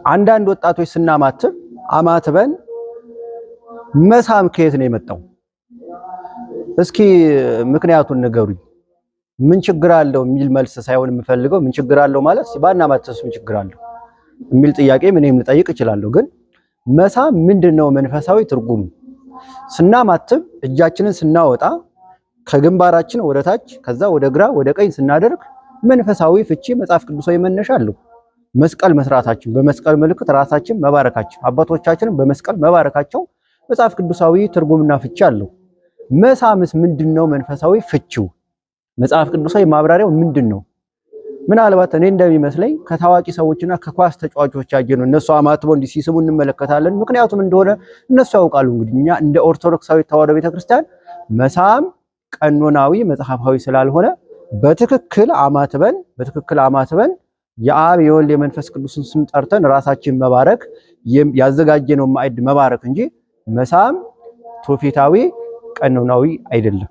አንዳንድ ወጣቶች ስናማትብ አማትበን መሳም ከየት ነው የመጣው? እስኪ ምክንያቱን ንገሩኝ። ምን ችግር አለው የሚል መልስ ሳይሆን የምፈልገው ምን ችግር አለው ማለት ባናማትብስ ምን ችግር አለው የሚል ጥያቄ ምንም ልጠይቅ እችላለሁ። ግን መሳም ምንድነው መንፈሳዊ ትርጉም? ስናማትብ እጃችንን ስናወጣ ከግንባራችን ወደ ታች ከዛ ወደ ግራ ወደ ቀኝ ስናደርግ መንፈሳዊ ፍቺ መጽሐፍ ቅዱሳዊ መነሻ አለው። መስቀል መስራታችን በመስቀል ምልክት ራሳችን መባረካችን አባቶቻችን በመስቀል መባረካቸው መጽሐፍ ቅዱሳዊ ትርጉምና ፍቺ አለው። መሳምስ ምንድነው መንፈሳዊ ፍቺው? መጽሐፍ ቅዱሳዊ ማብራሪያው ምንድነው? ምናልባት እኔ እንደሚመስለኝ ከታዋቂ ሰዎችና ከኳስ ተጫዋቾች ያየነው እነሱ አማትበው እንዲህ ሲስሙ እንመለከታለን። ምክንያቱም እንደሆነ እነሱ ያውቃሉ። እንግዲህ እኛ እንደ ኦርቶዶክሳዊ ተዋሕዶ ቤተክርስቲያን መሳም ቀኖናዊ መጽሐፋዊ ስላልሆነ በትክክል አማትበን የአብ የወልድ የመንፈስ ቅዱስን ስም ጠርተን ራሳችን መባረክ ያዘጋጀነው ማዕድ መባረክ እንጂ መሳም ትውፊታዊ ቀኖናዊ አይደለም።